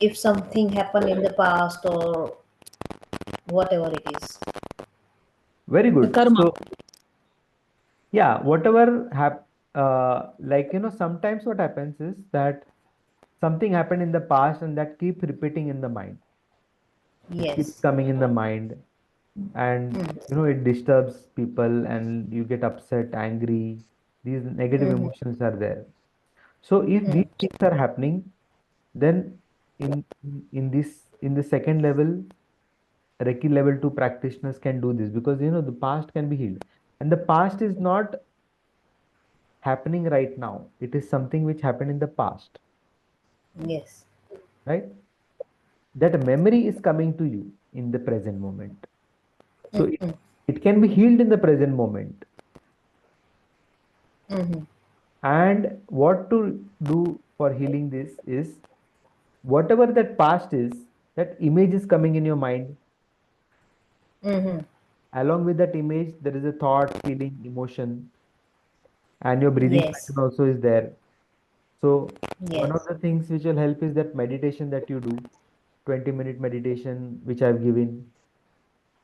if something happened in the past or whatever it is. Very The good. karma. So yeah, whatever like sometimes what happens is that something happened in the past and that keep repeating in the mind. It keeps Yes. coming in the mind, and Mm. it disturbs people and you get upset, angry. These negative Mm-hmm. emotions are there. So if Mm. these things are happening, then in this in the second level, Reiki level 2 practitioners can do this, because the past can be healed. And the past is not happening right now. It is something which happened in the past, Yes. right? That memory is coming to you in the present moment. So Mm-hmm. it can be healed in the present moment. Mm-hmm. And what to do for healing this is, whatever that past is, that image is coming in your mind. Mm-hmm. Along with that image, there is a thought, feeling, emotion, and your breathing Yes. pattern also is there. So one of Yes. the things which will help is that meditation that you do, 20-minute meditation, which I've given.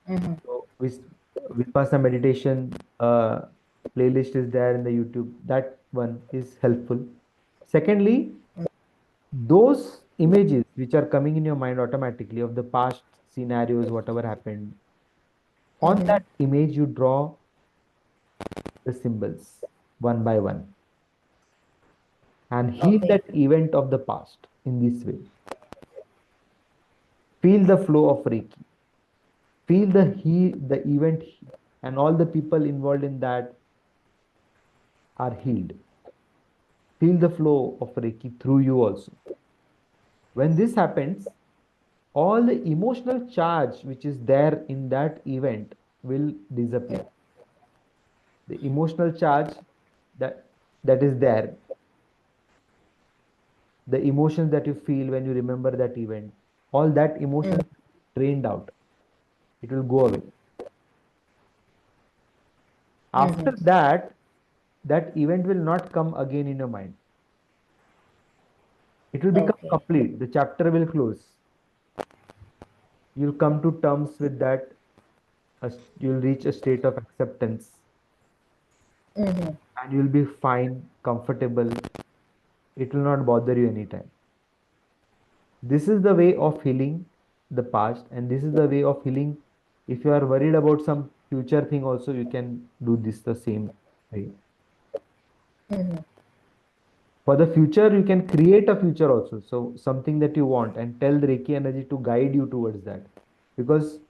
Mm-hmm. So Vipassana meditation playlist is there in the YouTube. That one is helpful. Secondly, those images which are coming in your mind automatically of the past scenarios, whatever happened, on Mm-hmm. that image you draw the symbols one by one and heal Okay. that event of the past in this way. Feel the flow of Reiki. Feel the event, and all the people involved in that are healed. Feel the flow of Reiki through you also. When this happens, all the emotional charge which is there in that event will disappear. The emotional charge that is there, the emotions that you feel when you remember that event, all that Mm. emotion drained out. It will go away. Mm-hmm. After that, that event will not come again in your mind. It will become Okay. complete. The chapter will close. You'll come to terms with that. You'll reach a state of acceptance, Mm-hmm. and you'll be fine, comfortable. It will not bother you anytime. This is the way of healing the past, and this is the way of healing. If you are worried about some future thing, also you can do this the same way. Mm-hmm. For the future, you can create a future also. So something that you want, and tell the Reiki energy to guide you towards that. Because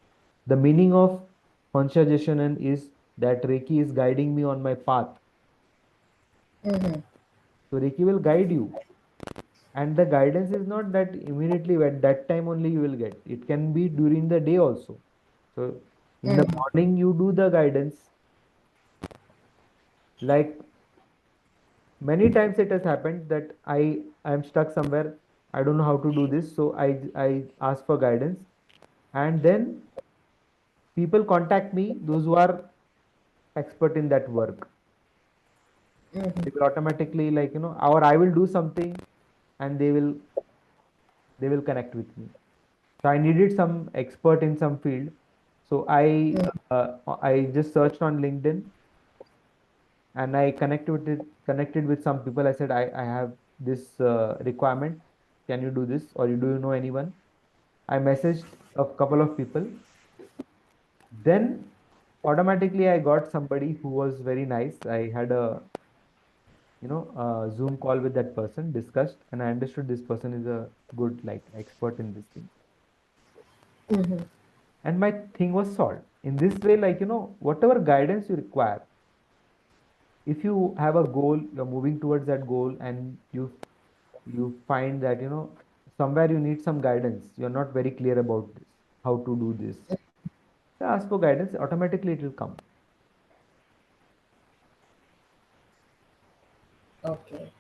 the meaning of Hansha Jeshanan is that Reiki is guiding me on my path. Mm-hmm. So Reiki will guide you. And the guidance is not that immediately at that time only you will get. It can be during the day also. So in the Mm-hmm. morning you do the guidance. Like many times it has happened that I am stuck somewhere. I don't know how to do this. So I ask for guidance. And then people contact me, those who are expert in that work. Mm-hmm. They will automatically, like, or I will do something and they will connect with me. So I needed some expert in some field. So I just searched on LinkedIn and I connected with some people. I said, I have this requirement. Can you do this, or do you know anyone? I messaged a couple of people. Then automatically I got somebody who was very nice. I had a Zoom call with that person, discussed, and I understood this person is a good, like, expert in this thing. Mm-hmm. And my thing was solved. In this way, like, whatever guidance you require, if you have a goal, you're moving towards that goal, and you find that, somewhere you need some guidance, you're not very clear about this, how to do this. Ask for guidance, automatically it will come. Okay.